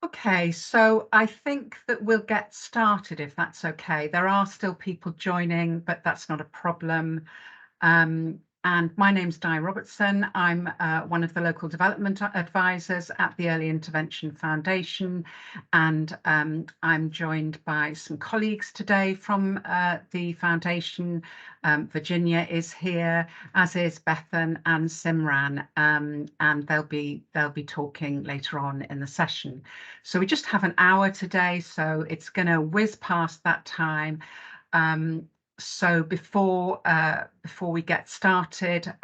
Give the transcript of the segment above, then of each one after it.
Okay, so I think that we'll get started if that's okay. There are still people joining, but that's not a problem. And my name's Di Robertson. I'm one of the local development advisors at the Early Intervention Foundation, and I'm joined by some colleagues today from the foundation. Virginia is here, as is Bethan and Simran, and they'll be talking later on in the session. So we just have an hour today, so it's going to whiz past that time. So before we get started,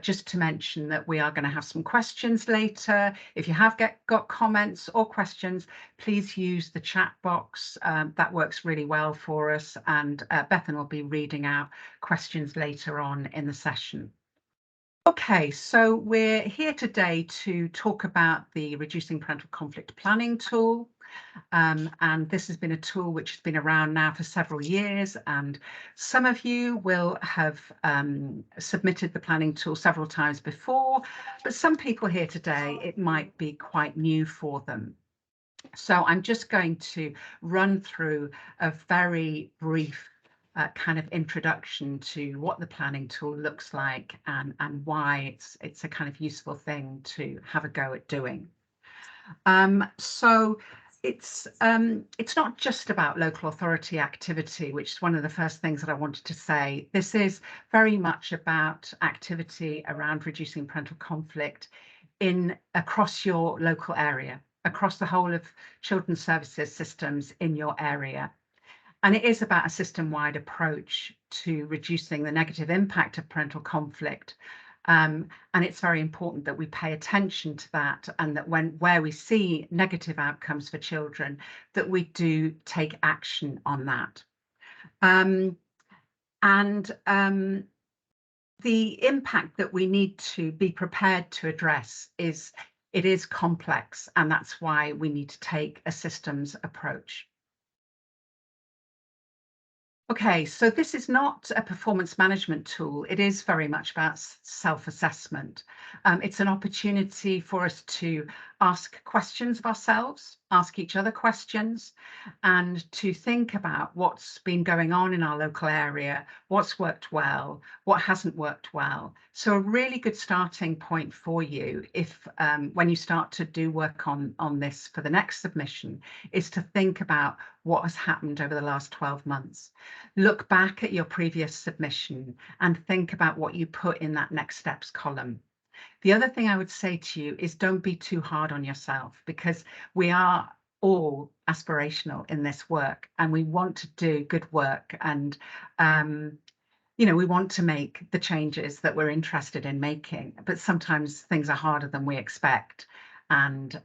just to mention that we are going to have some questions later. If you have got comments or questions, please use the chat box. That works really well for us, and Bethan will be reading out questions later on in the session. Okay, so we're here today to talk about the Reducing Parental Conflict Planning tool. And this has been a tool which has been around now for several years, and some of you will have submitted the planning tool several times before, but some people here today, it might be quite new for them. So I'm just going to run through a very brief kind of introduction to what the planning tool looks like and why it's a kind of useful thing to have a go at doing. So it's not just about local authority activity, which is one of the first things that I wanted to say. This is very much about activity around reducing parental conflict across your local area, across the whole of children's services systems in your area. And it is about a system-wide approach to reducing the negative impact of parental conflict. And it's very important that we pay attention to that, and that where we see negative outcomes for children, that we do take action on that. The impact that we need to be prepared to address is complex, and that's why we need to take a systems approach. Okay, so this is not a performance management tool. It is very much about self-assessment. It's an opportunity for us to ask questions of ourselves, ask each other questions, and to think about what's been going on in our local area, what's worked well, what hasn't worked well. So a really good starting point for you if when you start to do work on this for the next submission is to think about what has happened over the last 12 months. Look back at your previous submission and think about what you put in that next steps column. The other thing I would say to you is don't be too hard on yourself, because we are all aspirational in this work and we want to do good work, and we want to make the changes that we're interested in making, but sometimes things are harder than we expect. And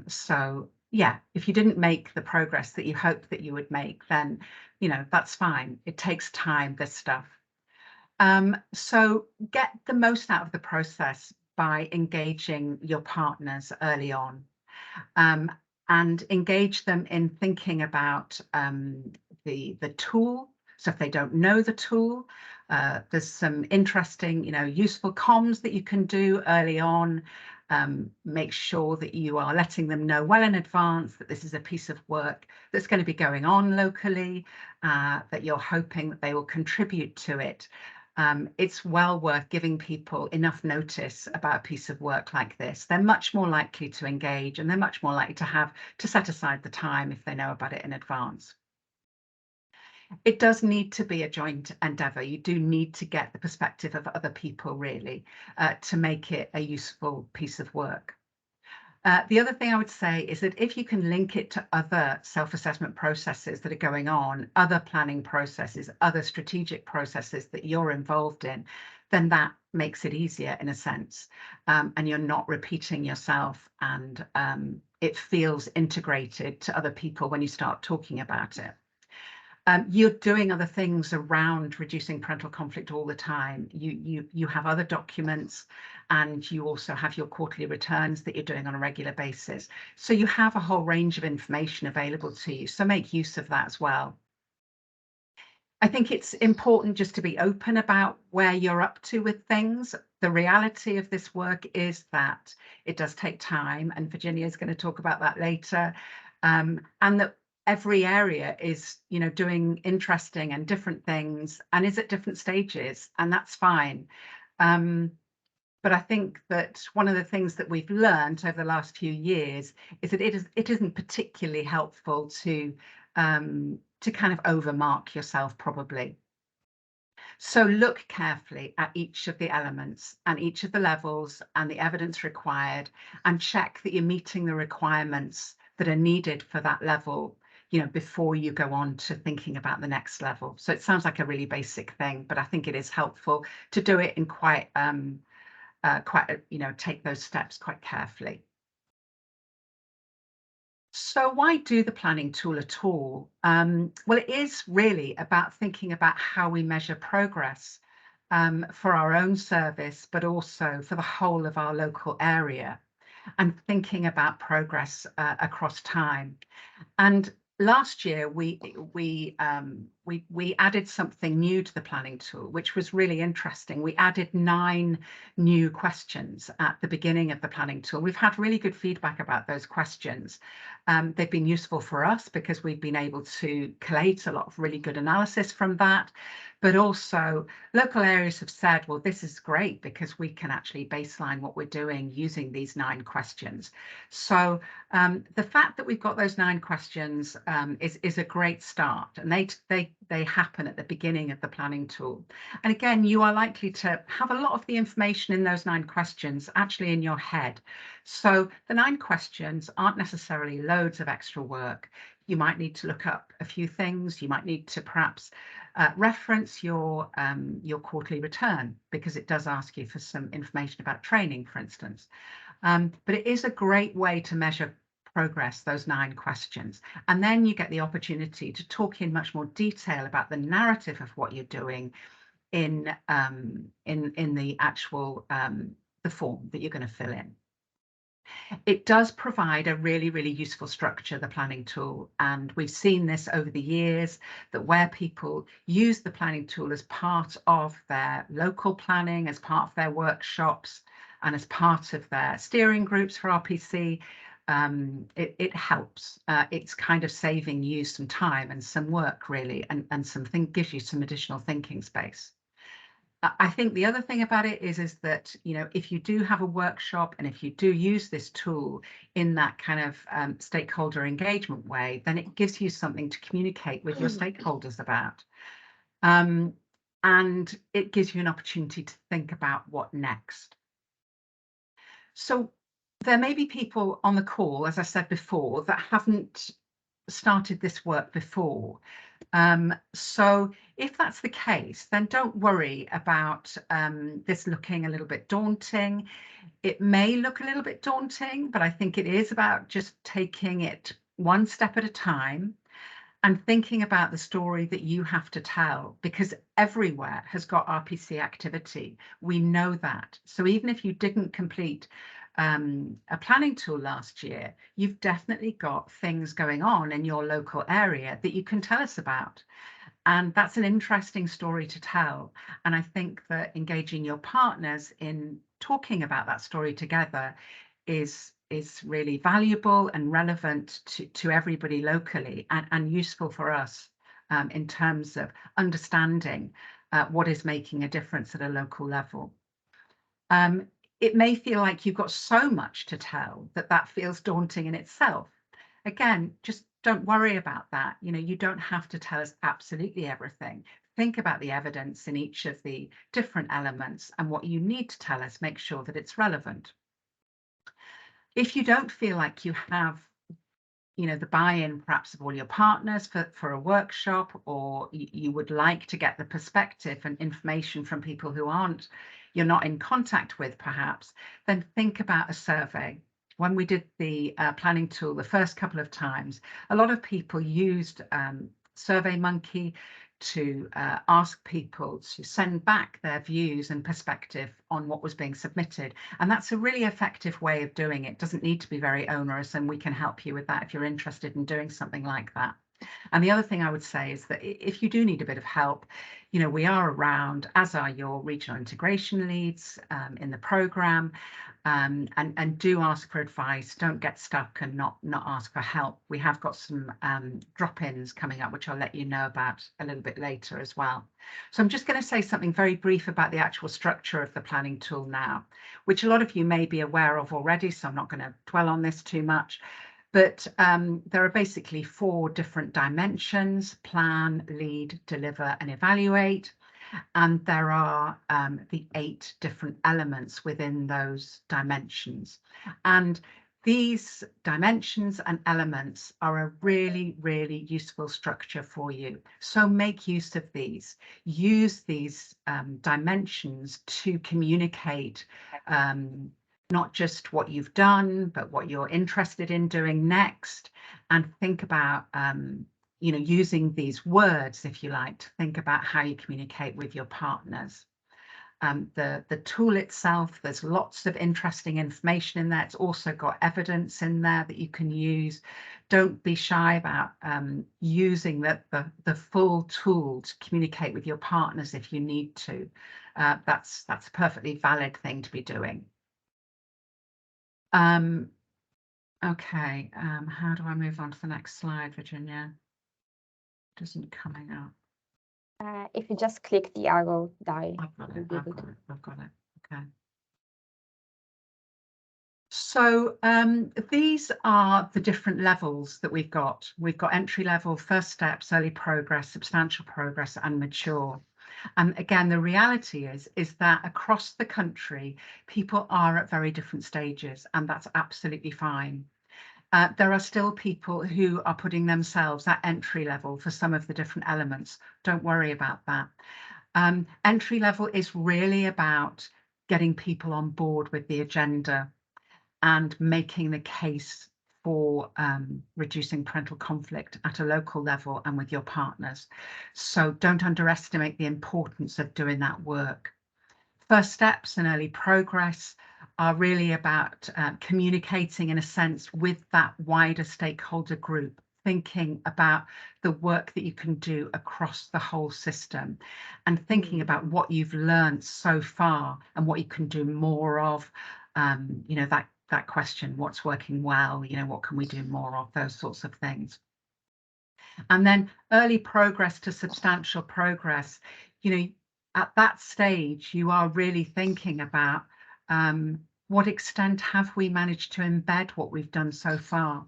so yeah, if you didn't make the progress that you hoped that you would make, then that's fine. It takes time, this stuff. So get the most out of the process by engaging your partners early on, and engage them in thinking about the tool. So if they don't know the tool, there's some interesting, useful comms that you can do early on. Make sure that you are letting them know well in advance that this is a piece of work that's going to be going on locally, that you're hoping that they will contribute to it. It's well worth giving people enough notice about a piece of work like this. They're much more likely to engage, and they're much more likely to set aside the time if they know about it in advance. It does need to be a joint endeavour. You do need to get the perspective of other people, really, to make it a useful piece of work. The other thing I would say is that if you can link it to other self-assessment processes that are going on, other planning processes, other strategic processes that you're involved in, then that makes it easier in a sense, and you're not repeating yourself, and it feels integrated to other people when you start talking about it. You're doing other things around reducing parental conflict all the time. You have other documents, and you also have your quarterly returns that you're doing on a regular basis. So you have a whole range of information available to you. So make use of that as well. I think it's important just to be open about where you're up to with things. The reality of this work is that it does take time, and Virginia is going to talk about that later, and that every area is, doing interesting and different things and is at different stages, and that's fine. But I think that one of the things that we've learned over the last few years is that it isn't particularly helpful to kind of overmark yourself, probably. So look carefully at each of the elements and each of the levels and the evidence required, and check that you're meeting the requirements that are needed for that level, before you go on to thinking about the next level. So it sounds like a really basic thing, but I think it is helpful to do it in take those steps quite carefully. So why do the planning tool at all? Well, it is really about thinking about how we measure progress for our own service, but also for the whole of our local area, and thinking about progress across time. And last year we added something new to the planning tool, which was really interesting. We added 9 new questions at the beginning of the planning tool. We've had really good feedback about those questions. They've been useful for us because we've been able to collate a lot of really good analysis from that. But also local areas have said, well, this is great because we can actually baseline what we're doing using these 9 questions. So the fact that we've got those 9 questions is a great start, and they happen at the beginning of the planning tool. And again, you are likely to have a lot of the information in those 9 questions actually in your head. So the 9 questions aren't necessarily loads of extra work. You might need to look up a few things. You might need to perhaps reference your quarterly return, because it does ask you for some information about training, for instance. But it is a great way to measure progress, those 9 questions. And then you get the opportunity to talk in much more detail about the narrative of what you're doing in the actual the form that you're going to fill in. It does provide a really, really useful structure, the planning tool, and we've seen this over the years, that where people use the planning tool as part of their local planning, as part of their workshops, and as part of their steering groups for RPC, it helps. It's kind of saving you some time and some work, really, and gives you some additional thinking space. I think the other thing about it is that, if you do have a workshop and if you do use this tool in that kind of stakeholder engagement way, then it gives you something to communicate with your stakeholders about. And it gives you an opportunity to think about what next. So there may be people on the call, as I said before, that haven't started this work before. So if that's the case, then don't worry about this looking a little bit daunting. It may look a little bit daunting, but I think it is about just taking it one step at a time and thinking about the story that you have to tell, because everywhere has got RPC activity. We know that. So even if you didn't complete a planning tool last year, you've definitely got things going on in your local area that you can tell us about. And that's an interesting story to tell. And I think that engaging your partners in talking about that story together is really valuable and relevant to everybody locally, and useful for us in terms of understanding what is making a difference at a local level. It may feel like you've got so much to tell that feels daunting in itself. Again, just don't worry about that. You don't have to tell us absolutely everything. Think about the evidence in each of the different elements and what you need to tell us. Make sure that it's relevant. If you don't feel like you have the buy-in perhaps of all your partners for a workshop, or you would like to get the perspective and information from people who you're not in contact with perhaps, then think about a survey. When we did the planning tool the first couple of times, a lot of people used SurveyMonkey to ask people to send back their views and perspective on what was being submitted. And that's a really effective way of doing it. It doesn't need to be very onerous, and we can help you with that if you're interested in doing something like that. And the other thing I would say is that if you do need a bit of help, you know, we are around, as are your regional integration leads in the programme, and do ask for advice. Don't get stuck and not ask for help. We have got some drop-ins coming up, which I'll let you know about a little bit later as well. So I'm just going to say something very brief about the actual structure of the planning tool now, which a lot of you may be aware of already, so I'm not going to dwell on this too much. But there are basically 4 different dimensions: plan, lead, deliver, and evaluate. And there are the 8 different elements within those dimensions. And these dimensions and elements are a really, really useful structure for you. So make use of these. Use these dimensions to communicate not just what you've done, but what you're interested in doing next, and think about you know, using these words, if you like, to think about how you communicate with your partners. The tool itself, there's lots of interesting information in there. It's also got evidence in there that you can use. Don't be shy about using the full tool to communicate with your partners if you need to. That's a perfectly valid thing to be doing. Okay, how do I move on to the next slide, Virginia? It isn't coming up. If you just click the arrow dial. I've got it. Okay. So these are the different levels that we've got. We've got entry level, first steps, early progress, substantial progress, and mature. And again, the reality is that across the country, people are at very different stages, and that's absolutely fine. There are still people who are putting themselves at entry level for some of the different elements. Don't worry about that. Entry level is really about getting people on board with the agenda and making the case for reducing parental conflict at a local level and with your partners. So don't underestimate the importance of doing that work. First steps and early progress are really about communicating, in a sense, with that wider stakeholder group, thinking about the work that you can do across the whole system, and thinking about what you've learned so far and what you can do more of. You know, that question, what's working well, you know, what can we do more of, those sorts of things. And then early progress to substantial progress, you know, at that stage, you are really thinking about what extent have we managed to embed what we've done so far.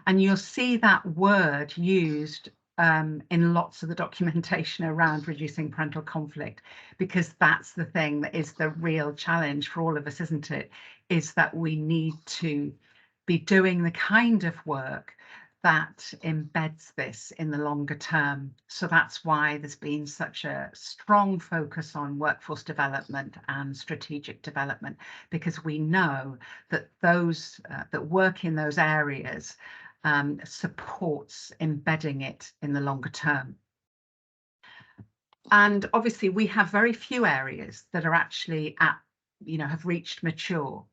And you'll see that word used in lots of the documentation around reducing parental conflict, because that's the thing that is the real challenge for all of us, isn't it? Is that we need to be doing the kind of work that embeds this in the longer term. So that's why there's been such a strong focus on workforce development and strategic development, because we know that those that work in those areas supports embedding it in the longer term. And obviously we have very few areas that are actually at, you know, have reached mature.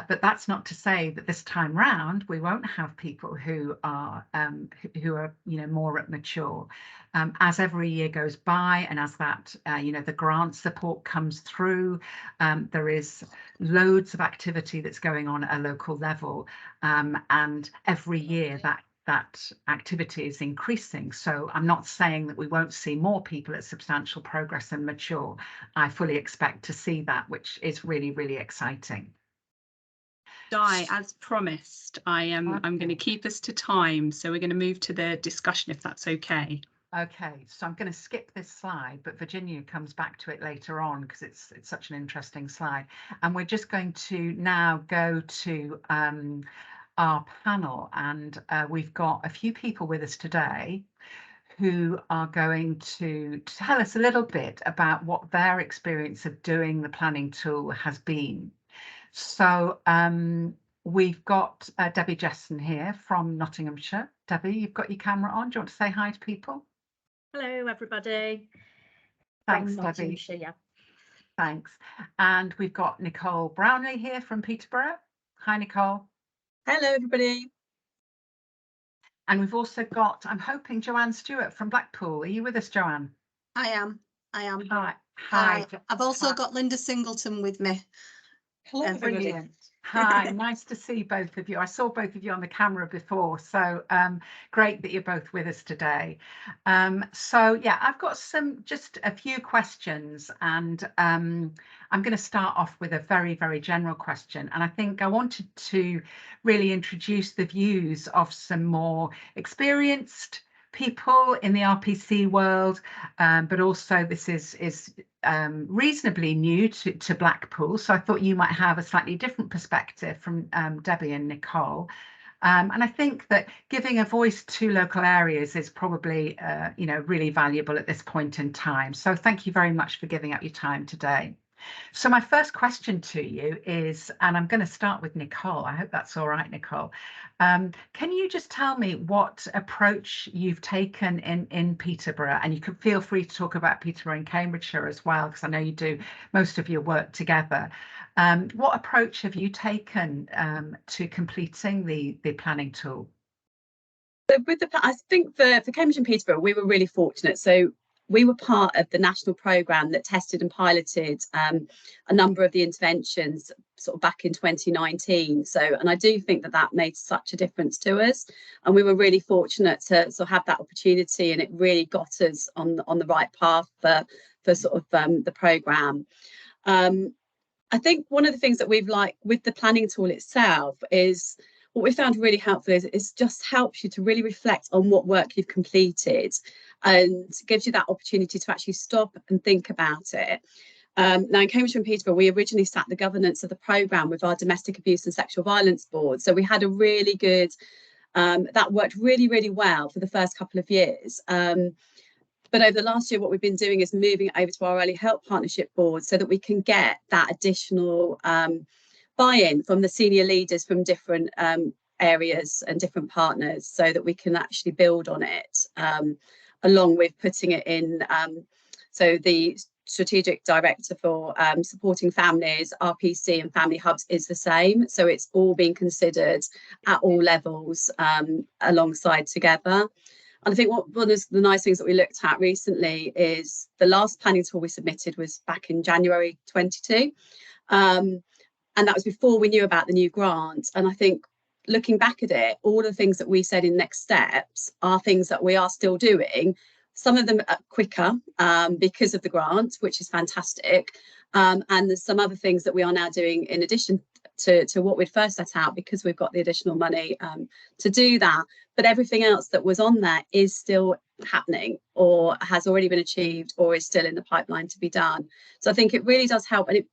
But that's not to say that this time round we won't have people who are you know, more at mature. As every year goes by, and as that you know, the grant support comes through, there is loads of activity that's going on at a local level, and every year that activity is increasing. So I'm not saying that we won't see more people at substantial progress and mature. I fully expect to see that, which is really, really exciting. Di, as promised, I'm going to keep us to time, so we're going to move to the discussion, if that's okay. Okay, so I'm going to skip this slide, but Virginia comes back to it later on because it's such an interesting slide. And we're just going to now go to our panel, and we've got a few people with us today who are going to tell us a little bit about what their experience of doing the planning tool has been. So we've got Debbie Jesson here from Nottinghamshire. Debbie, you've got your camera on. Do you want to say hi to people? Hello, everybody. Thanks, from Debbie. Yeah. Thanks. And we've got Nicole Brownlie here from Peterborough. Hi, Nicole. Hello, everybody. And we've also got, I'm hoping, Joanne Stewart from Blackpool. Are you with us, Joanne? I am. Hi. I've also got Linda Singleton with me. Hello, everybody. Brilliant. Hi, nice to see both of you. I saw both of you on the camera before, so great that you're both with us today. So yeah, I've got just a few questions, and I'm going to start off with a very, very general question. And I think I wanted to really introduce the views of some more experienced people in the RPC world, but also this is reasonably new to Blackpool, so I thought you might have a slightly different perspective from Debbie and Nicole. And I think that giving a voice to local areas is probably really valuable at this point in time. So thank you very much for giving up your time today. So my first question to you is, and I'm going to start with Nicole. I hope that's all right, Nicole. Can you just tell me what approach you've taken in Peterborough? And you can feel free to talk about Peterborough and Cambridgeshire as well, because I know you do most of your work together. What approach have you taken to completing the planning tool? So I think for Cambridge and Peterborough, we were really fortunate. So we were part of the national programme that tested and piloted a number of the interventions sort of back in 2019. And I do think that made such a difference to us. And we were really fortunate to sort of have that opportunity, and it really got us on the right path for sort of the programme. I think one of the things that we've liked with the planning tool itself is what we found really helpful is just helps you to really reflect on what work you've completed, and gives you that opportunity to actually stop and think about it. Now in Cambridge and Peterborough, we originally sat the governance of the programme with our domestic abuse and sexual violence board. So we had a really good, that worked really, really well for the first couple of years. But over the last year, what we've been doing is moving it over to our early help partnership board so that we can get that additional buy-in from the senior leaders from different areas and different partners, so that we can actually build on it, along with putting it in. So the strategic director for supporting families, RPC and family hubs is the same. So it's all being considered at all levels alongside together. And I think one of the nice things that we looked at recently is the last planning tool we submitted was back in January 22. And that was before we knew about the new grant. And I think looking back at it, all the things that we said in next steps are things that we are still doing. Some of them are quicker because of the grant, which is fantastic. And there's some other things that we are now doing in addition to what we'd first set out, because we've got the additional money to do that. But everything else that was on there is still happening, or has already been achieved, or is still in the pipeline to be done. So I think it really does help. And I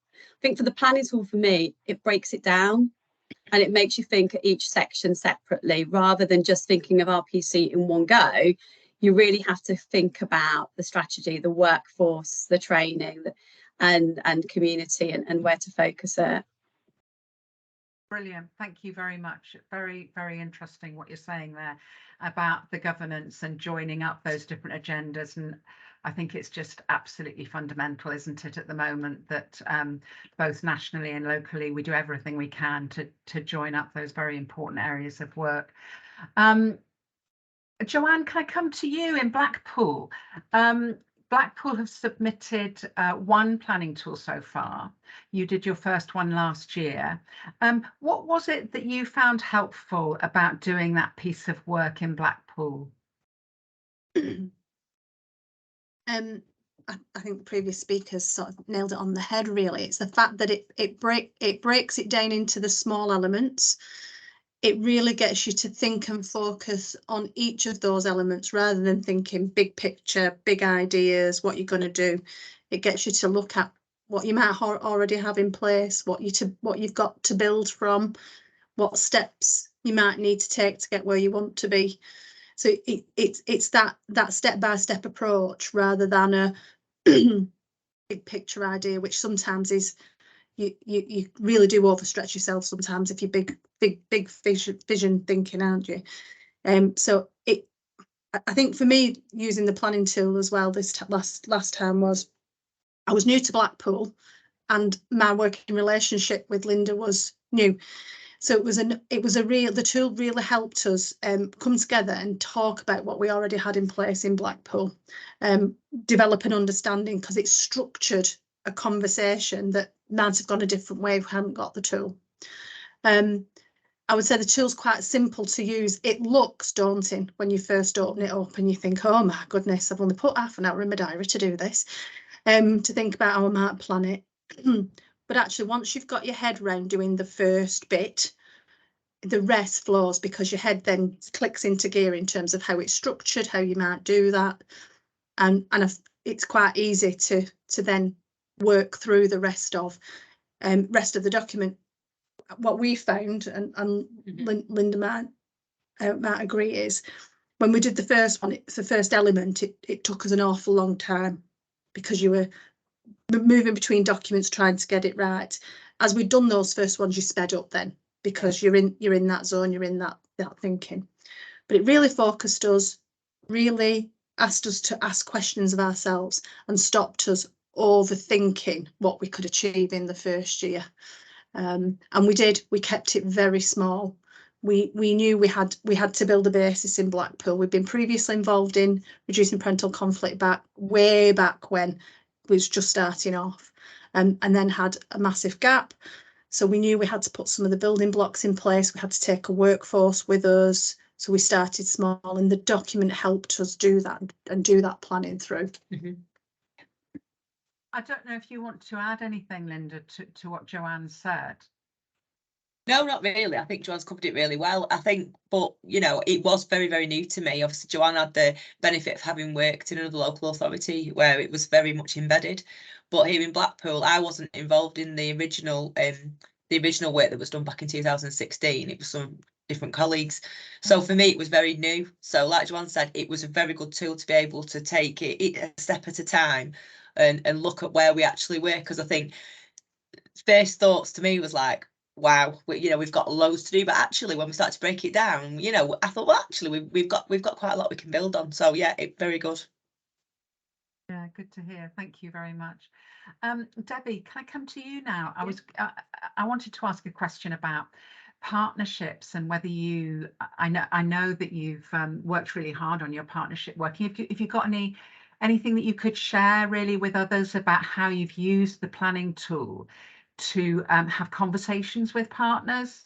think for the planning tool, for me, it breaks it down and it makes you think at each section separately, rather than just thinking of RPC in one go. You really have to think about the strategy, the workforce, the training, and community, and where to focus it. Brilliant. Thank you very much. Very, very interesting what you're saying there about the governance and joining up those different agendas. And I think it's just absolutely fundamental, isn't it, at the moment, that both nationally and locally, we do everything we can to join up those very important areas of work. Joanne, can I come to you in Blackpool? Blackpool have submitted one planning tool so far. You did your first one last year. What was it that you found helpful about doing that piece of work in Blackpool? I think the previous speakers sort of nailed it on the head, really. It's the fact that it breaks it down into the small elements. It really gets you to think and focus on each of those elements, rather than thinking big picture, big ideas, what you're going to do. It gets you to look at what you might already have in place, what you've got to build from, what steps you might need to take to get where you want to be. So it's that step-by-step approach, rather than a big picture idea, which sometimes is you really do overstretch yourself sometimes if you're big vision thinking, aren't you? So I think for me, using the planning tool as well this last time, was I was new to Blackpool, and my working relationship with Linda was new. So the tool really helped us come together and talk about what we already had in place in Blackpool, develop an understanding, because it structured a conversation that might have gone a different way if we hadn't got the tool. I would say the tool's quite simple to use. It looks daunting when you first open it up and you think, oh my goodness, I've only put half an hour in my diary to do this, to think about how I might plan it. But actually, once you've got your head round doing the first bit, the rest flows, because your head then clicks into gear in terms of how it's structured, how you might do that. And it's quite easy to then work through the rest of the document. What we found, and Linda might agree, is when we did the first one, it's the first element, it took us an awful long time, because you were moving between documents trying to get it right. As we'd done those first ones, you sped up then, because you're in that zone, you're in that thinking. But it really focused us, really asked us to ask questions of ourselves, and stopped us overthinking what we could achieve in the first year. And we kept it very small. We knew we had to build a basis in Blackpool. We'd been previously involved in reducing parental conflict way back when it was just starting off, and then had a massive gap. So we knew we had to put some of the building blocks in place. We had to take a workforce with us. So we started small, and the document helped us do that and do that planning through. I don't know if you want to add anything, Linda, to what Joanne said. No, not really. I think Joanne's covered it really well. I think, but you know, it was very, very new to me. Obviously, Joanne had the benefit of having worked in another local authority where it was very much embedded. But here in Blackpool, I wasn't involved in the original work that was done back in 2016. It was some different colleagues. So for me, it was very new. So like Joanne said, it was a very good tool to be able to take it a step at a time and look at where we actually were. Because I think first thoughts to me was like, wow, we've got loads to do. But actually, when we started to break it down, I thought, well, actually, we've got quite a lot we can build on. So yeah, very good. Yeah, good to hear. Thank you very much. Debbie, can I come to you now? I wanted to ask a question about partnerships and whether I know that you've worked really hard on your partnership working. If you've got anything that you could share really with others about how you've used the planning tool to have conversations with partners.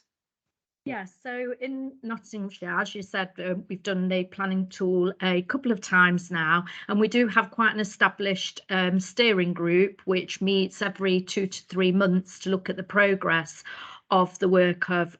Yeah, so in Nottinghamshire, as you said, we've done the planning tool a couple of times now, and we do have quite an established steering group which meets every 2 to 3 months to look at the progress of the work of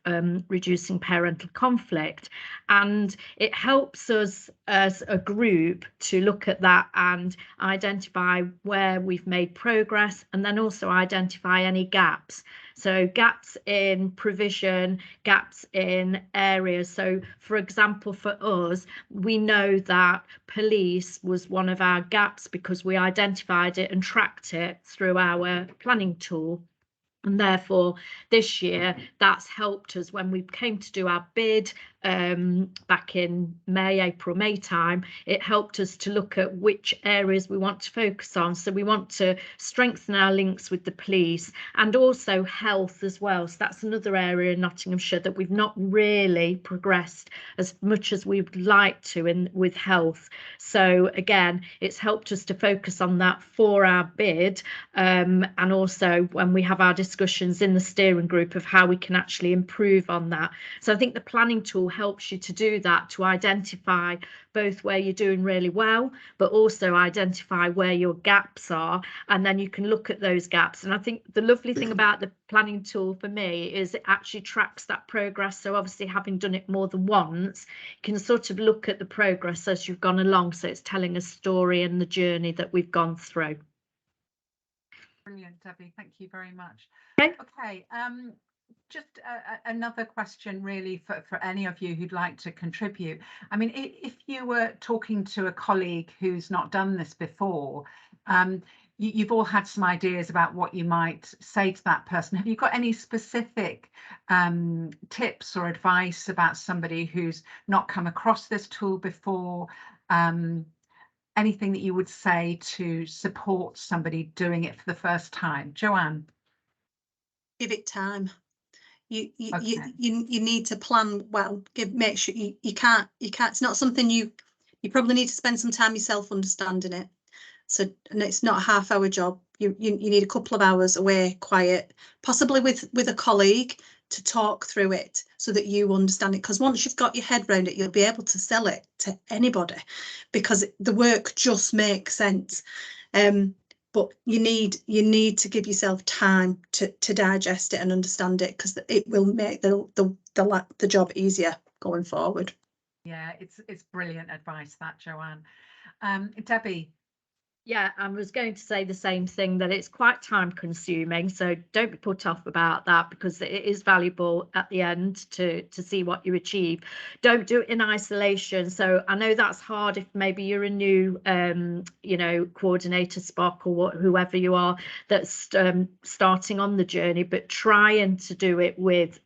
reducing parental conflict. And it helps us as a group to look at that and identify where we've made progress, and then also identify any gaps. So gaps in provision, gaps in areas. So for example, for us, we know that police was one of our gaps because we identified it and tracked it through our planning tool. And therefore, this year, that's helped us when we came to do our bid back in April, May time. It helped us to look at which areas we want to focus on. So we want to strengthen our links with the police and also health as well. So that's another area in Nottinghamshire that we've not really progressed as much as we'd like to with health. So again, it's helped us to focus on that for our bid, and also when we have our discussions in the steering group of how we can actually improve on that. So I think the planning tool helps you to do that, to identify both where you're doing really well, but also identify where your gaps are, and then you can look at those gaps. And I think the lovely thing about the planning tool for me is it actually tracks that progress. So obviously, having done it more than once, you can sort of look at the progress as you've gone along. So it's telling a story and the journey that we've gone through. Brilliant, Debbie. Thank you very much. Okay. Just another question really for any of you who'd like to contribute. I mean, if you were talking to a colleague who's not done this before, you've all had some ideas about what you might say to that person. Have you got any specific tips or advice about somebody who's not come across this tool before? Anything that you would say to support somebody doing it for the first time? Joanne? Give it time. You need to plan well. Make sure you can't. It's not something you probably need to spend some time yourself understanding it. So, and it's not a half-hour job. You need a couple of hours away, quiet, possibly with a colleague to talk through it so that you understand it. Because once you've got your head around it, you'll be able to sell it to anybody because the work just makes sense. But you need to give yourself time to digest it and understand it, because it will make the job easier going forward. Yeah, it's brilliant advice, that, Joanne. Debbie. Yeah, I was going to say the same thing, that it's quite time consuming, so don't be put off about that, because it is valuable at the end to see what you achieve. Don't do it in isolation. So I know that's hard if maybe you're a new coordinator, Spock, or whoever you are that's starting on the journey, but trying to do it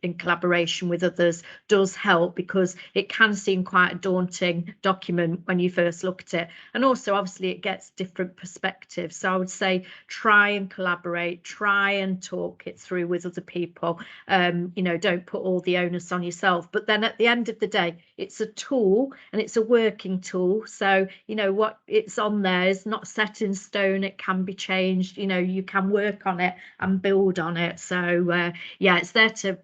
in collaboration with others does help, because it can seem quite a daunting document when you first look at it, and also obviously it gets different perspectives. So I would say try and collaborate, try and talk it through with other people. Don't put all the onus on yourself. But then at the end of the day, it's a tool and it's a working tool. So what it's on there is not set in stone. It can be changed. You can work on it and build on it. So it's there to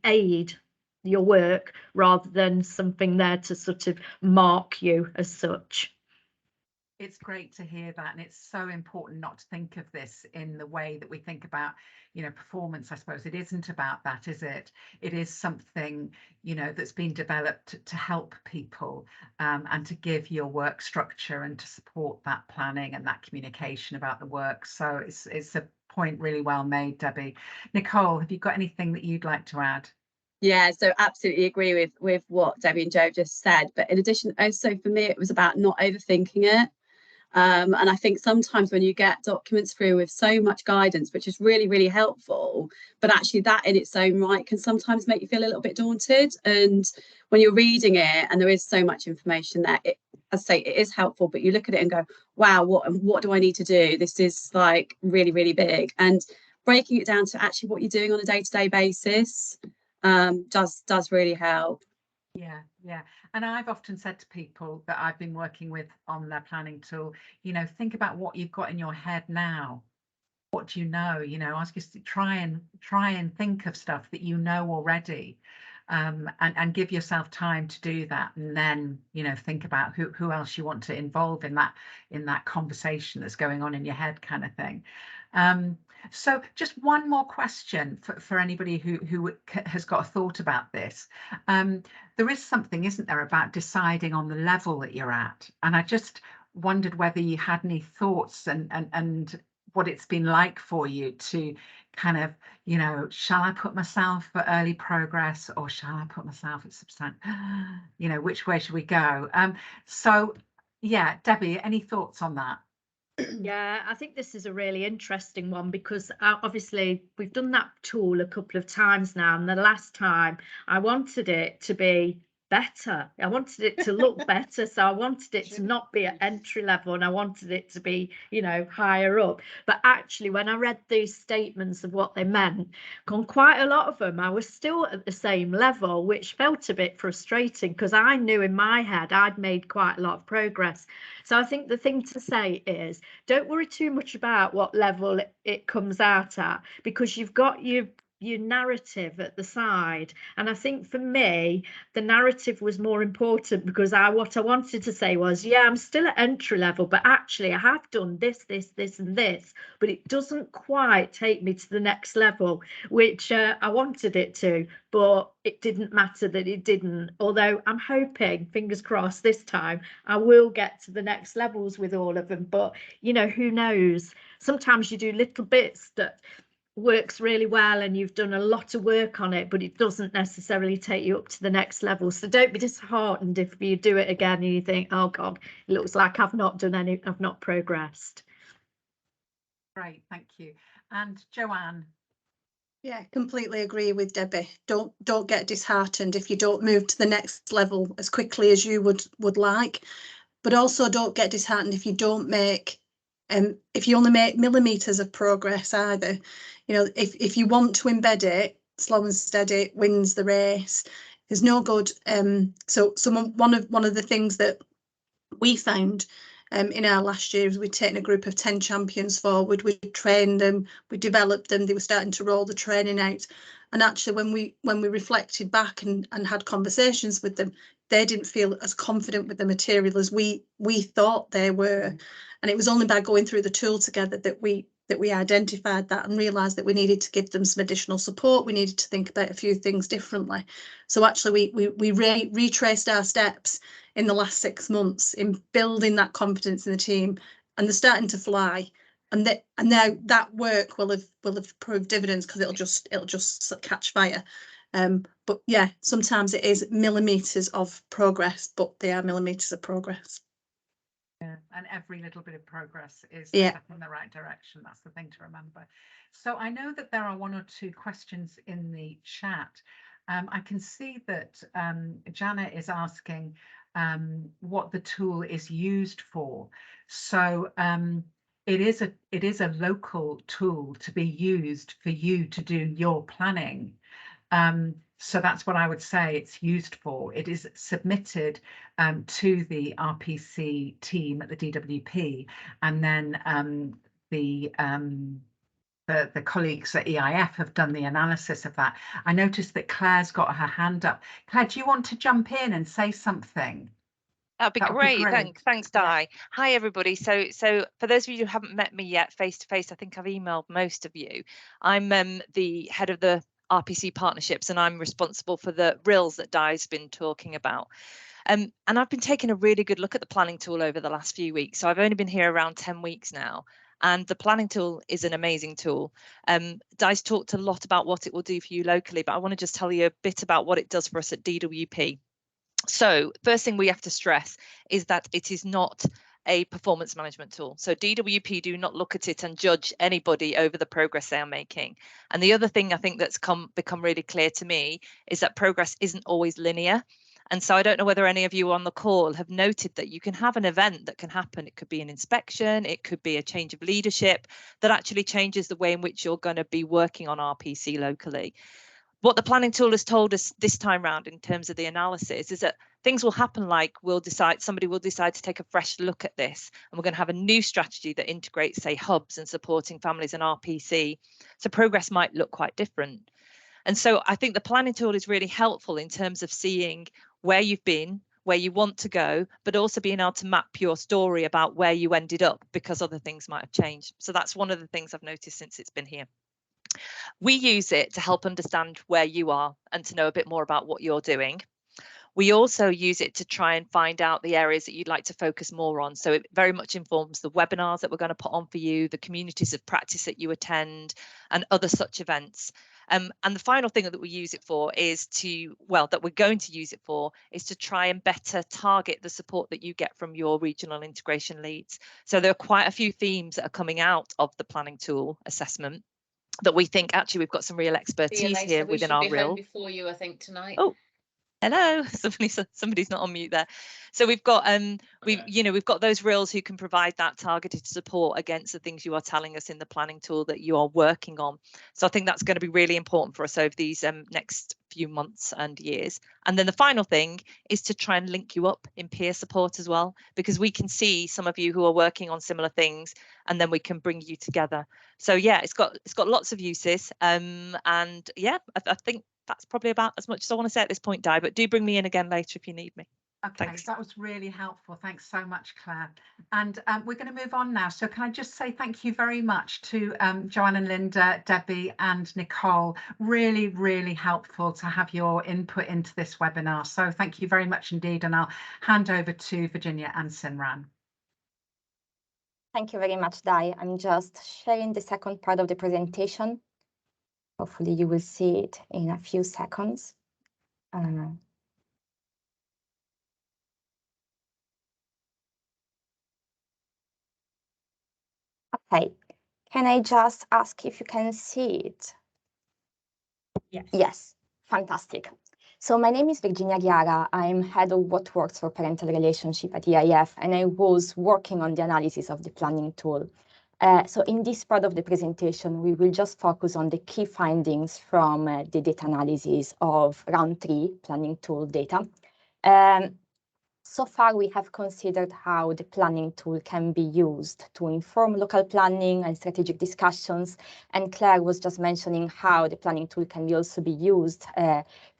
aid your work rather than something there to sort of mark you as such. It's great to hear that, and it's so important not to think of this in the way that we think about performance. I suppose it isn't about that, is it? It is something that's been developed to help people and to give your work structure and to support that planning and that communication about the work. So it's a point really well made, Debbie. Nicole, have you got anything that you'd like to add? Yeah, so absolutely agree with what Debbie and Jo just said. But in addition, also for me, it was about not overthinking it. And I think sometimes when you get documents through with so much guidance, which is really, really helpful, but actually that in its own right can sometimes make you feel a little bit daunted. And when you're reading it and there is so much information there, as I say, it is helpful, but you look at it and go, wow, what do I need to do? This is like really, really big. And breaking it down to actually what you're doing on a day-to-day basis does really help. Yeah. And I've often said to people that I've been working with on their planning tool, think about what you've got in your head now. What do you know? Ask us to try and think of stuff that you know already, and give yourself time to do that, and then think about who else you want to involve in that conversation that's going on in your head, kind of thing. So just one more question for anybody who has got a thought about this. There is something, isn't there, about deciding on the level that you're at, and I just wondered whether you had any thoughts and what it's been like for you to kind of, shall I put myself for early progress, or shall I put myself at substantial, which way should we go? So yeah, Debbie, any thoughts on that? Yeah, I think this is a really interesting one, because obviously we've done that tool a couple of times now, and the last time I wanted it to be better. I wanted it to look better, so I wanted it to not be at entry level, and I wanted it to be higher up. But actually, when I read these statements of what they meant, on quite a lot of them I was still at the same level, which felt a bit frustrating, because I knew in my head I'd made quite a lot of progress. So I think the thing to say is, don't worry too much about what level it comes out at, because you've got your narrative at the side. And I think for me, the narrative was more important, because what I wanted to say was, yeah, I'm still at entry level, but actually I have done this and this, but it doesn't quite take me to the next level, which I wanted it to, but it didn't matter that it didn't. Although I'm hoping, fingers crossed, this time I will get to the next levels with all of them. But who knows? Sometimes you do little bits that works really well and you've done a lot of work on it, but it doesn't necessarily take you up to the next level. So don't be disheartened if you do it again and you think, oh God, it looks like I've not progressed. Great, thank you. And Joanne? Yeah, completely agree with Debbie. Don't get disheartened if you don't move to the next level as quickly as you would like, but also don't get disheartened if you don't make if you only make millimeters of progress either. If you want to embed it, slow and steady wins the race. There's no good. So one of the things that we found in our last year is we'd taken a group of 10 champions forward, we trained them, we developed them, they were starting to roll the training out. And actually when we reflected back and had conversations with them, they didn't feel as confident with the material as we thought they were. And it was only by going through the tool together that we identified that and realised that we needed to give them some additional support. We needed to think about a few things differently. So actually we retraced our steps in the last 6 months in building that confidence in the team, and they're starting to fly. And now that work will have proved dividends, because it'll just catch fire. But yeah, sometimes it is millimetres of progress, but they are millimetres of progress. Yeah, and every little bit of progress is Yeah. a step in the right direction. That's the thing to remember. So I know that there are 1 or 2 questions in the chat. I can see that Janet is asking what the tool is used for. So it is a local tool to be used for you to do your planning. So that's what I would say it's used for. It is submitted to the RPC team at the DWP, and then the colleagues at EIF have done the analysis of that. I noticed that Claire's got her hand up. Claire, do you want to jump in and say something? That'd be great. Thanks, Di. Yeah. Hi, everybody. So for those of you who haven't met me yet face to face, I think I've emailed most of you. I'm the head of the RPC partnerships, and I'm responsible for the RILs that Di's been talking about. And I've been taking a really good look at the planning tool over the last few weeks. So I've only been here around 10 weeks now. And the planning tool is an amazing tool. Di's talked a lot about what it will do for you locally, but I want to just tell you a bit about what it does for us at DWP. So first thing we have to stress is that it is not a performance management tool. So DWP do not look at it and judge anybody over the progress they are making. And the other thing I think that's become really clear to me is that progress isn't always linear. And so I don't know whether any of you on the call have noted that you can have an event that can happen. It could be an inspection, it could be a change of leadership that actually changes the way in which you're going to be working on RPC locally. What the planning tool has told us this time round in terms of the analysis is that things will happen, like somebody will decide to take a fresh look at this, and we're going to have a new strategy that integrates, say, hubs and supporting families and RPC. So progress might look quite different. And so I think the planning tool is really helpful in terms of seeing where you've been, where you want to go, but also being able to map your story about where you ended up, because other things might have changed. So that's one of the things I've noticed since it's been here. We use it to help understand where you are and to know a bit more about what you're doing. We also use it to try and find out the areas that you'd like to focus more on. So it very much informs the webinars that we're going to put on for you, the communities of practice that you attend, and other such events. And the final thing that we use it for is that we're going to use it for is to try and better target the support that you get from your regional integration leads. So there are quite a few themes that are coming out of the planning tool assessment that we think actually we've got some real expertise here within our RIL. Before you, I think, tonight. Oh, hello, somebody's not on mute there. So we've got we've got those RILs who can provide that targeted support against the things you are telling us in the planning tool that you are working on. So I think that's going to be really important for us over these next few months and years. And then the final thing is to try and link you up in peer support as well, because we can see some of you who are working on similar things, and then we can bring you together. So yeah, it's got lots of uses. And yeah, I think that's probably about as much as I want to say at this point, Di, but do bring me in again later if you need me. Okay, Thanks. That was really helpful. Thanks so much, Claire. And we're going to move on now. So can I just say thank you very much to Joanne and Linda, Debbie and Nicole. Really, really helpful to have your input into this webinar. So thank you very much indeed. And I'll hand over to Virginia and Sinran. Thank you very much, Di. I'm just sharing the second part of the presentation. Hopefully you will see it in a few seconds. Okay, can I just ask if you can see it? Yes. Yes, fantastic. So my name is Virginia Chiara. I'm head of what works for parental relationship at EIF, and I was working on the analysis of the planning tool. So in this part of the presentation, we will just focus on the key findings from the data analysis of round 3 planning tool data. So far, we have considered how the planning tool can be used to inform local planning and strategic discussions. And Claire was just mentioning how the planning tool can also be used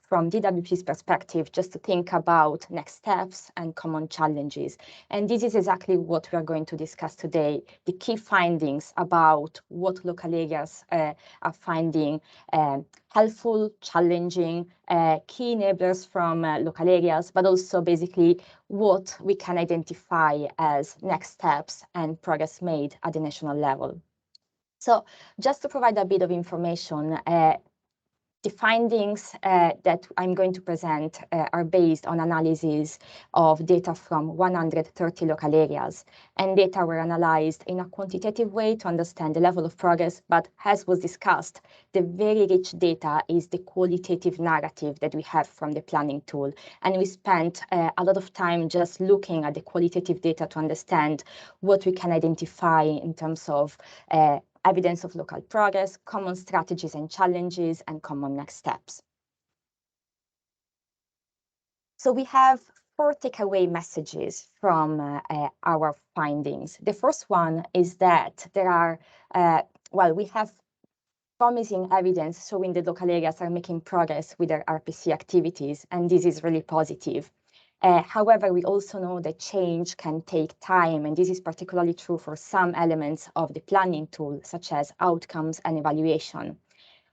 from DWP's perspective, just to think about next steps and common challenges. And this is exactly what we are going to discuss today, the key findings about what local areas are finding helpful, challenging, key enablers from local areas, but also basically what we can identify as next steps and progress made at the national level. So just to provide a bit of information, the findings that I'm going to present are based on analysis of data from 130 local areas, and data were analyzed in a quantitative way to understand the level of progress, but as was discussed, the very rich data is the qualitative narrative that we have from the planning tool, and we spent a lot of time just looking at the qualitative data to understand what we can identify in terms of evidence of local progress, common strategies and challenges, and common next steps. So we have 4 takeaway messages from our findings. The first one is that there are, we have promising evidence showing that local areas are making progress with their RPC activities, and this is really positive. However, we also know that change can take time, and this is particularly true for some elements of the planning tool, such as outcomes and evaluation.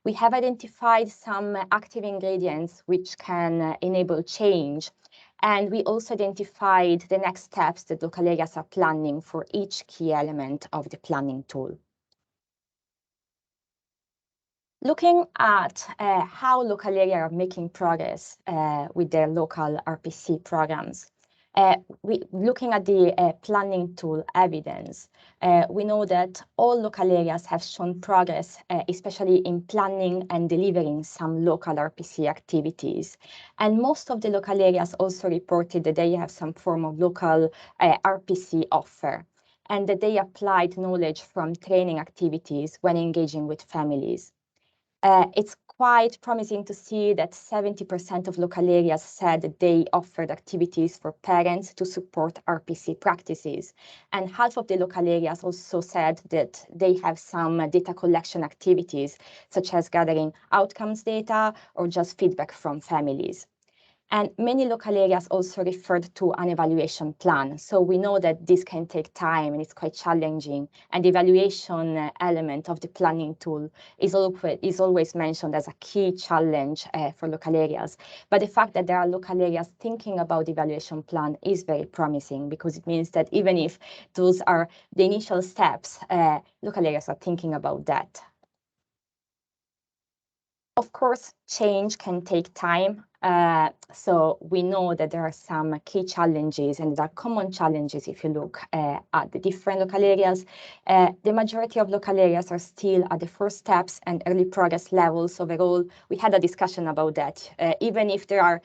We have identified some active ingredients which can enable change, and we also identified the next steps that local areas are planning for each key element of the planning tool. Looking at how local areas are making progress with their local RPC programs, looking at the planning tool evidence, we know that all local areas have shown progress, especially in planning and delivering some local RPC activities. And most of the local areas also reported that they have some form of local RPC offer, and that they applied knowledge from training activities when engaging with families. It's quite promising to see that 70% of local areas said that they offered activities for parents to support RPC practices. And half of the local areas also said that they have some data collection activities, such as gathering outcomes data or just feedback from families. And many local areas also referred to an evaluation plan. So we know that this can take time and it's quite challenging. And the evaluation element of the planning tool is always mentioned as a key challenge for local areas. But the fact that there are local areas thinking about the evaluation plan is very promising, because it means that even if those are the initial steps, local areas are thinking about that. Of course, change can take time. So we know that there are some key challenges, and there are common challenges if you look at the different local areas. The majority of local areas are still at the first steps and early progress levels. Overall, we had a discussion about that. Even if there are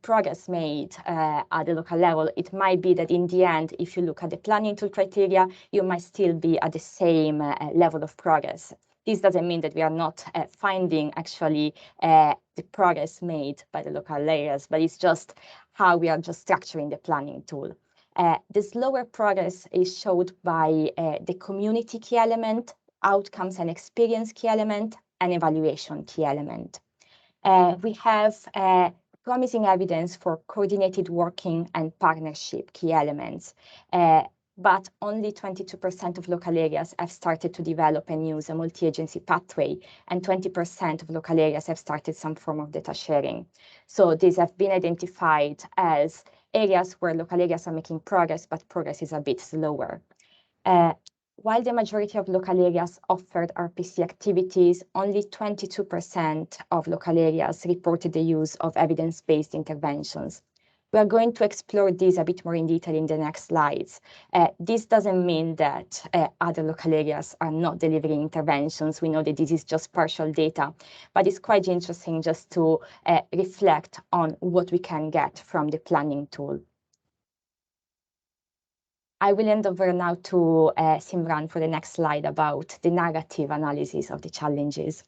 progress made at the local level, it might be that in the end, if you look at the planning tool criteria, you might still be at the same level of progress. This doesn't mean that we are not finding actually the progress made by the local areas, but it's just how we are just structuring the planning tool. The slower progress is showed by the community key element, outcomes and experience key element, and evaluation key element. We have promising evidence for coordinated working and partnership key elements. But only 22% of local areas have started to develop and use a multi-agency pathway, and 20% of local areas have started some form of data sharing. So these have been identified as areas where local areas are making progress, but progress is a bit slower. While the majority of local areas offered RPC activities, only 22% of local areas reported the use of evidence-based interventions. We are going to explore this a bit more in detail in the next slides. This doesn't mean that other local areas are not delivering interventions. We know that this is just partial data, but it's quite interesting just to reflect on what we can get from the planning tool. I will hand over now to Simran for the next slide about the narrative analysis of the challenges.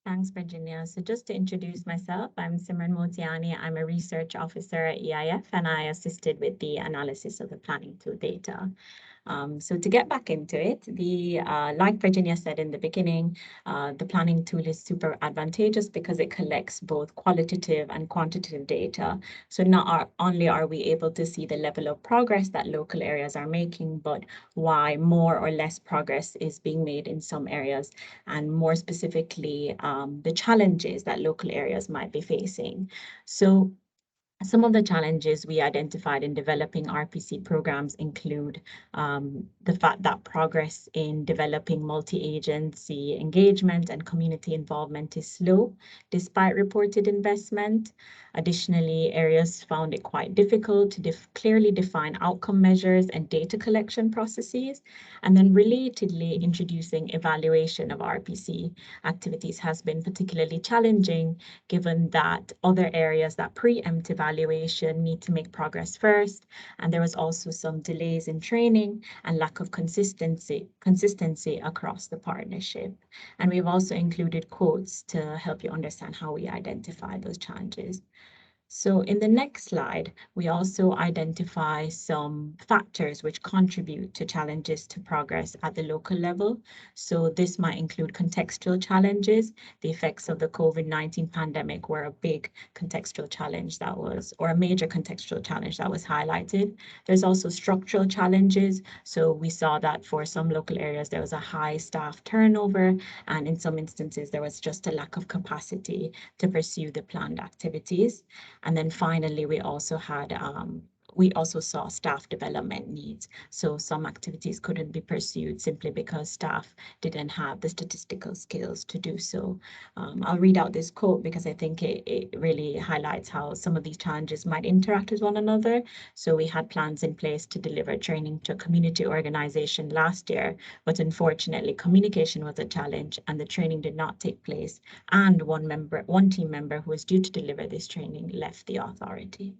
Thanks, Virginia. So just to introduce myself, I'm Simran Motiani. I'm a research officer at EIF, and I assisted with the analysis of the planning tool data. So to get back into it, like Virginia said in the beginning, the planning tool is super advantageous because it collects both qualitative and quantitative data. So not only are we able to see the level of progress that local areas are making, but why more or less progress is being made in some areas, and more specifically, the challenges that local areas might be facing. So some of the challenges we identified in developing RPC programs include the fact that progress in developing multi-agency engagement and community involvement is slow, despite reported investment. Additionally, areas found it quite difficult to clearly define outcome measures and data collection processes. And then relatedly, introducing evaluation of RPC activities has been particularly challenging, given that other areas that preempt evaluation need to make progress first. And there was also some delays in training and lack of consistency across the partnership. And we've also included quotes to help you understand how we identify those challenges. So in the next slide, we also identify some factors which contribute to challenges to progress at the local level. So this might include contextual challenges. The effects of the COVID-19 pandemic were a big contextual challenge or a major contextual challenge that was highlighted. There's also structural challenges. So we saw that for some local areas, there was a high staff turnover, and in some instances, there was just a lack of capacity to pursue the planned activities. And then finally, we also saw staff development needs. So some activities couldn't be pursued simply because staff didn't have the statistical skills to do so. I'll read out this quote because I think it really highlights how some of these challenges might interact with one another. So we had plans in place to deliver training to a community organization last year, but unfortunately communication was a challenge and the training did not take place. And one team member who was due to deliver this training left the authority.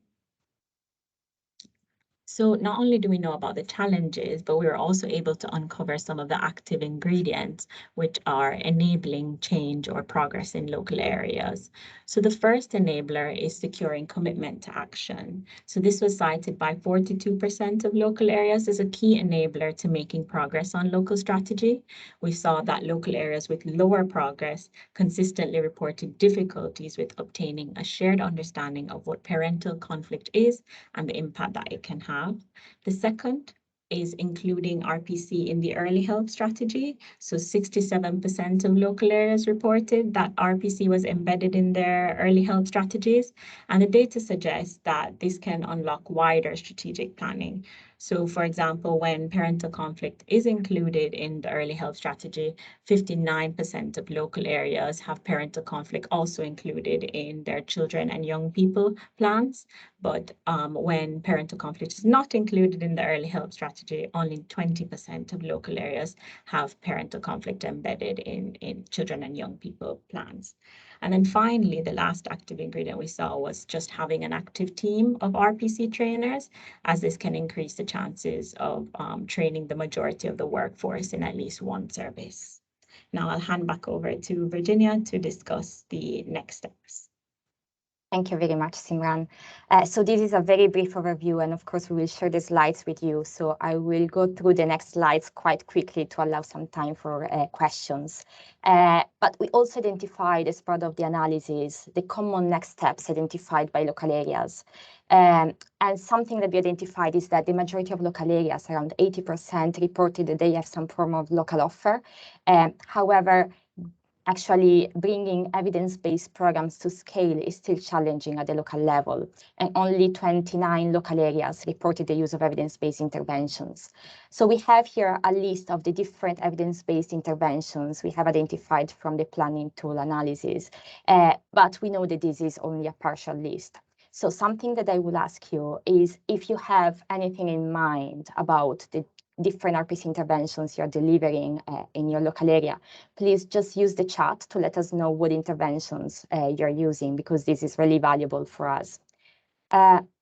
So not only do we know about the challenges, but we were also able to uncover some of the active ingredients which are enabling change or progress in local areas. So the first enabler is securing commitment to action. So this was cited by 42% of local areas as a key enabler to making progress on local strategy. We saw that local areas with lower progress consistently reported difficulties with obtaining a shared understanding of what parental conflict is and the impact that it can have. The second is including RPC in the early help strategy. So 67% of local areas reported that RPC was embedded in their early help strategies. And the data suggests that this can unlock wider strategic planning. So for example, when parental conflict is included in the early help strategy, 59% of local areas have parental conflict also included in their children and young people plans. But when parental conflict is not included in the early help strategy, only 20% of local areas have parental conflict embedded in children and young people plans. And then finally, the last active ingredient we saw was just having an active team of RPC trainers, as this can increase the chances of training the majority of the workforce in at least one service. Now I'll hand back over to Virginia to discuss the next steps. Thank you very much, Simran. So this is a very brief overview, and of course we will share the slides with you. So I will go through the next slides quite quickly to allow some time for questions. But we also identified as part of the analysis the common next steps identified by local areas. And something that we identified is that the majority of local areas, around 80%, reported that they have some form of local offer. However, actually bringing evidence-based programs to scale is still challenging at the local level, and only 29 local areas reported the use of evidence-based interventions. So we have here a list of the different evidence-based interventions we have identified from the planning tool analysis, but we know that this is only a partial list. So something that I will ask you is if you have anything in mind about the different RPC interventions you're delivering in your local area, please just use the chat to let us know what interventions you're using, because this is really valuable for us.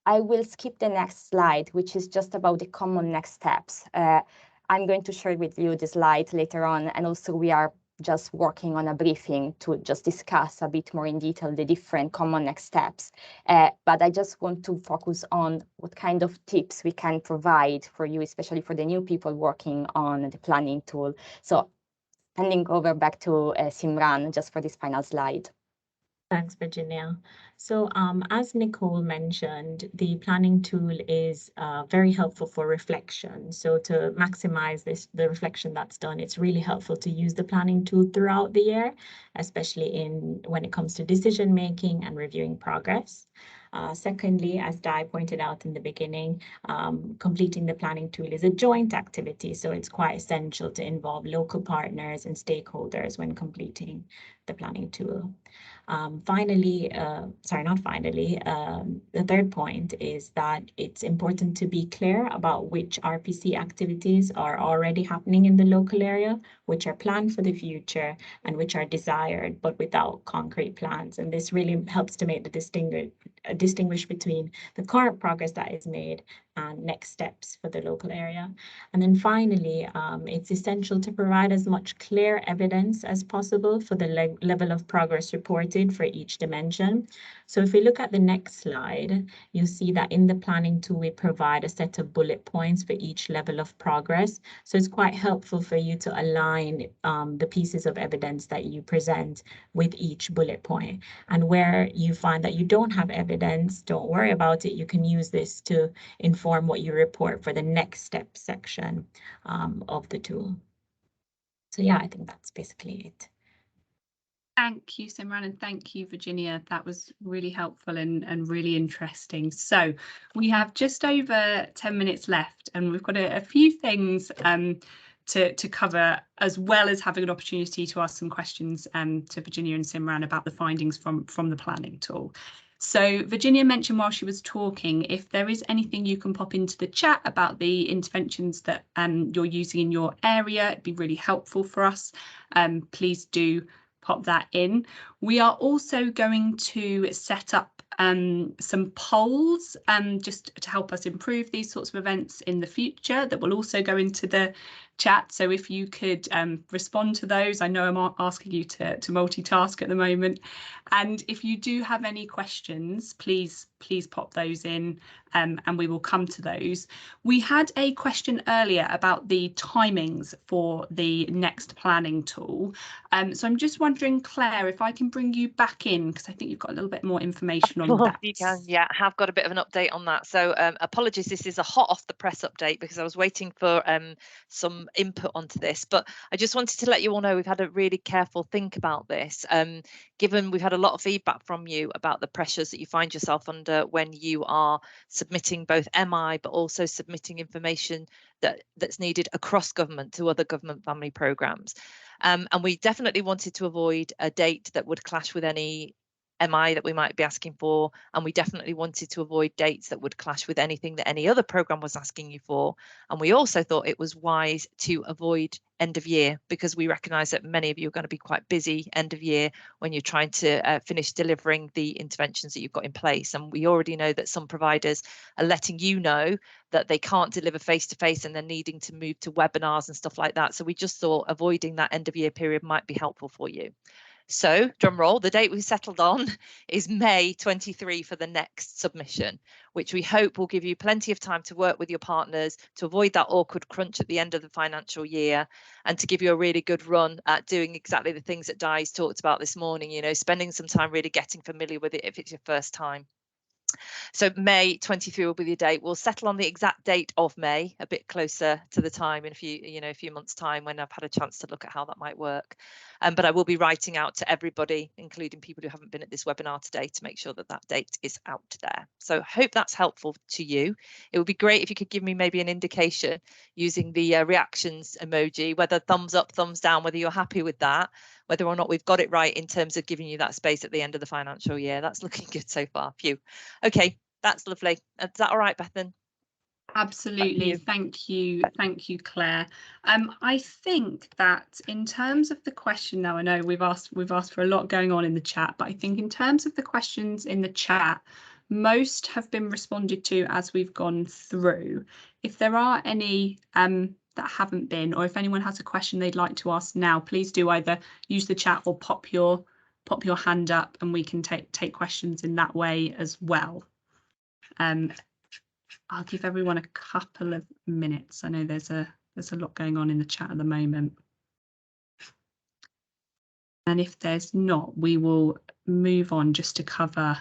I will skip the next slide, which is just about the common next steps. I'm going to share with you the slide later on, and also we are just working on a briefing to just discuss a bit more in detail the different common next steps. But I just want to focus on what kind of tips we can provide for you, especially for the new people working on the planning tool. So handing over back to Simran just for this final slide. Thanks, Virginia. So as Nicole mentioned, the planning tool is very helpful for reflection. So to maximize the reflection that's done, it's really helpful to use the planning tool throughout the year, especially when it comes to decision making and reviewing progress. Secondly, as Di pointed out in the beginning, completing the planning tool is a joint activity, so it's quite essential to involve local partners and stakeholders when completing the planning tool. The third point is that it's important to be clear about which RPC activities are already happening in the local area, which are planned for the future, and which are desired but without concrete plans. And this really helps to make the distinguish between the current progress that is made and next steps for the local area. And then finally, it's essential to provide as much clear evidence as possible for the level of progress reported for each dimension. So if we look at the next slide, you'll see that in the planning tool, we provide a set of bullet points for each level of progress. So it's quite helpful for you to align the pieces of evidence that you present with each bullet point. And where you find that you don't have evidence, don't worry about it. You can use this to inform what you report for the next step section of the tool. So yeah, I think that's basically it. Thank you, Simran, and thank you, Virginia. That was really helpful and really interesting. So we have just over 10 minutes left, and we've got a few things to cover, as well as having an opportunity to ask some questions to Virginia and Simran about the findings from the planning tool. So Virginia mentioned while she was talking, if there is anything you can pop into the chat about the interventions that you're using in your area, it'd be really helpful for us. Please do pop that in. We are also going to set up some polls just to help us improve these sorts of events in the future that will also go into the chat. So if you could respond to those, I know I'm asking you to multitask at the moment. And if you do have any questions, please pop those in and we will come to those. We had a question earlier about the timings for the next planning tool. So I'm just wondering, Claire, if I can bring you back in, because I think you've got a little bit more information on that. You can, yeah, I have got a bit of an update on that. So apologies, this is a hot off the press update because I was waiting for some input onto this, but I just wanted to let you all know we've had a really careful think about this, given we've had a lot of feedback from you about the pressures that you find yourself under when you are submitting both MI, but also submitting information that's needed across government to other government family programmes. And we definitely wanted to avoid a date that would clash with any MI that we might be asking for, and we definitely wanted to avoid dates that would clash with anything that any other programme was asking you for. And we also thought it was wise to avoid end of year, because we recognise that many of you are going to be quite busy end of year when you're trying to finish delivering the interventions that you've got in place. And we already know that some providers are letting you know that they can't deliver face-to-face and they're needing to move to webinars and stuff like that. So we just thought avoiding that end of year period might be helpful for you. So, drum roll, the date we settled on is May 23 for the next submission, which we hope will give you plenty of time to work with your partners to avoid that awkward crunch at the end of the financial year, and to give you a really good run at doing exactly the things that Di's talked about this morning, you know, spending some time really getting familiar with it if it's your first time. So May 23 will be the date. We'll settle on the exact date of May a bit closer to the time in a few months' time when I've had a chance to look at how that might work. But I will be writing out to everybody, including people who haven't been at this webinar today, to make sure that that date is out there. So hope that's helpful to you. It would be great if you could give me maybe an indication using the reactions emoji, whether thumbs up, thumbs down, whether you're happy with that, whether or not we've got it right in terms of giving you that space at the end of the financial year. That's looking good so far. Phew. Okay, that's lovely. Is that all right, Bethan? Absolutely. Thank you, Claire. I think that in terms of the question now, I know we've asked for a lot going on in the chat, but I think in terms of the questions in the chat, most have been responded to as we've gone through. If there are any that haven't been, or if anyone has a question they'd like to ask now, please do either use the chat or pop your hand up, and we can take questions in that way as well. I'll give everyone a couple of minutes. I know there's a lot going on in the chat at the moment. And if there's not, we will move on just to cover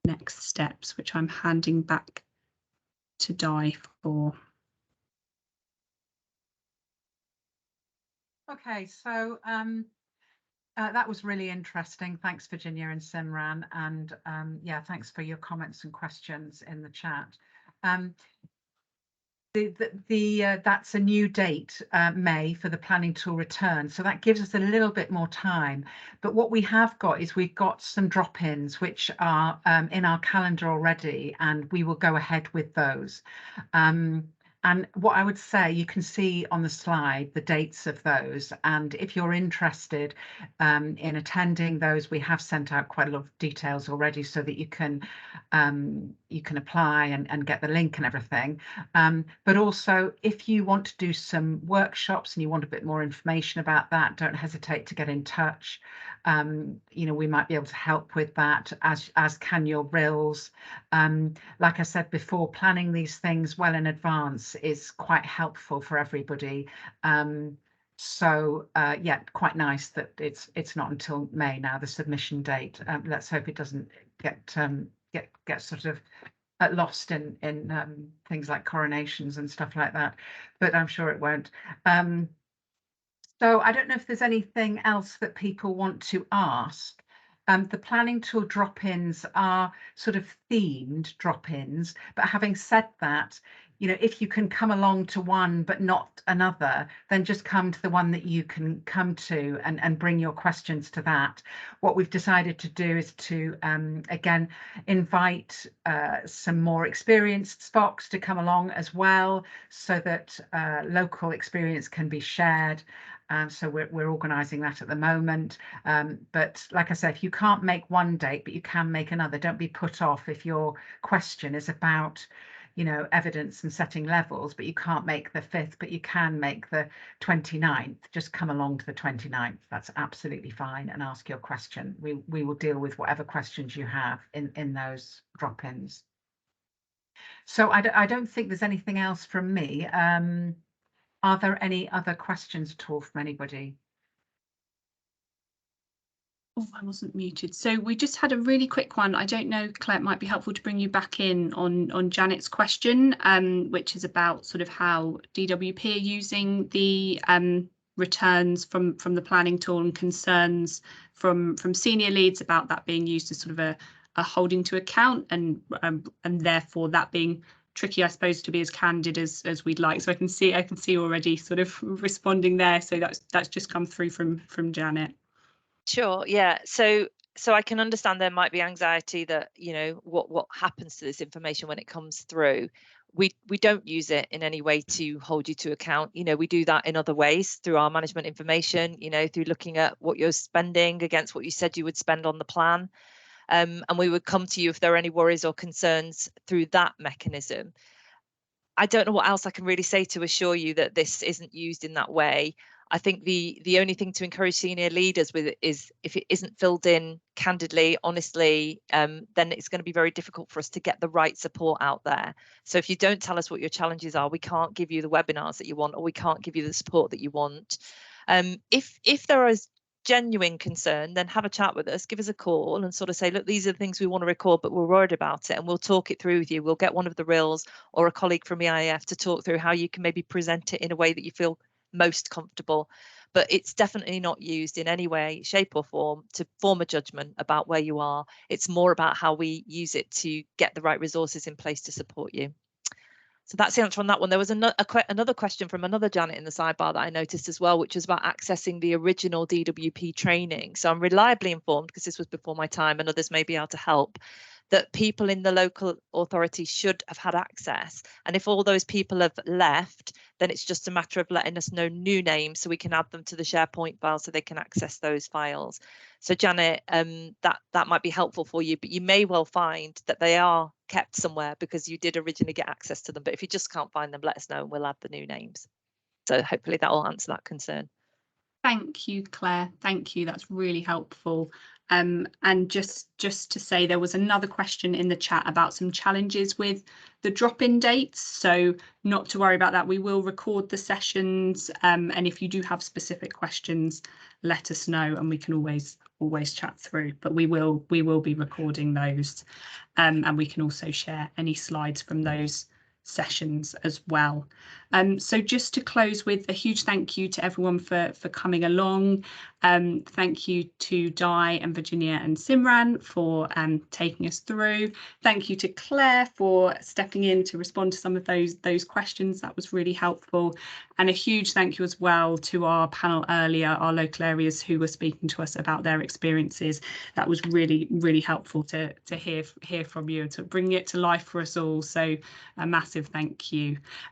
next steps, which I'm handing back to Di for. Okay, so that was really interesting. Thanks, Virginia and Simran, and yeah, thanks for your comments and questions in the chat. That's a new date, May, for the planning tool return, so that gives us a little bit more time. But what we have got is we've got some drop-ins which are in our calendar already, and we will go ahead with those. And what I would say, you can see on the slide the dates of those, and if you're interested in attending those, we have sent out quite a lot of details already so that you can apply and get the link and everything. But also, if you want to do some workshops and you want a bit more information about that, don't hesitate to get in touch. You know, we might be able to help with that, as can your RILs. Like I said before, planning these things well in advance is quite helpful for everybody. So yeah, quite nice that it's not until May now, the submission date. Let's hope it doesn't get sort of lost in things like coronations and stuff like that, but I'm sure it won't. So I don't know if there's anything else that people want to ask. The planning tool drop-ins are sort of themed drop-ins, but having said that, you know, if you can come along to one but not another, then just come to the one that you can come to and bring your questions to that. What we've decided to do is to, again, invite some more experienced Spocs to come along as well, so that local experience can be shared. So we're organising that at the moment. But like I said, if you can't make one date, but you can make another, don't be put off if your question is about, you know, evidence and setting levels, but you can't make the 5th, but you can make the 29th. Just come along to the 29th. That's absolutely fine, and ask your question. We will deal with whatever questions you have in those drop-ins. So I don't think there's anything else from me. Are there any other questions at all from anybody? Oh, I wasn't muted. So we just had a really quick one. I don't know, Claire, it might be helpful to bring you back in on Janet's question, which is about sort of how DWP are using the returns from the planning tool, and concerns from senior leads about that being used as sort of a holding to account, and therefore that being tricky, I suppose, to be as candid as we'd like. So I can see already sort of responding there. So that's just come through from Janet. Sure, yeah. So I can understand there might be anxiety that, you know, what happens to this information when it comes through. We don't use it in any way to hold you to account. You know, we do that in other ways through our management information, you know, through looking at what you're spending against what you said you would spend on the plan. And we would come to you if there are any worries or concerns through that mechanism. I don't know what else I can really say to assure you that this isn't used in that way. I think the only thing to encourage senior leaders with it is, if it isn't filled in candidly, honestly, then it's going to be very difficult for us to get the right support out there. So if you don't tell us what your challenges are, we can't give you the webinars that you want, or we can't give you the support that you want. If there is genuine concern, then have a chat with us, give us a call and sort of say, look, these are the things we want to record, but we're worried about it, and we'll talk it through with you. We'll get one of the RILs or a colleague from EIF to talk through how you can maybe present it in a way that you feel most comfortable. But it's definitely not used in any way, shape or form to form a judgment about where you are. It's more about how we use it to get the right resources in place to support you. So that's the answer on that one. There was another question from another Janet in the sidebar that I noticed as well, which was about accessing the original DWP training. So I'm reliably informed, because this was before my time and others may be able to help, that people in the local authority should have had access. And if all those people have left, then it's just a matter of letting us know new names so we can add them to the SharePoint file so they can access those files. So Janet, that might be helpful for you, but you may well find that they are kept somewhere because you did originally get access to them. But if you just can't find them, let us know and we'll add the new names. So hopefully that will answer that concern. Thank you, Claire. Thank you. That's really helpful. And just to say, there was another question in the chat about some challenges with the drop-in dates. So not to worry about that. We will record the sessions. And if you do have specific questions, let us know and we can always chat through. But we will be recording those. And we can also share any slides from those sessions as well. So just to close with a huge thank you to everyone for coming along. Thank you to Di and Virginia and Simran for taking us through. Thank you to Claire for stepping in to respond to some of those questions. That was really helpful. And a huge thank you as well to our panel earlier, our local areas who were speaking to us about their experiences. That was really, really helpful to hear from you, to bring it to life for us all. So a massive thank you.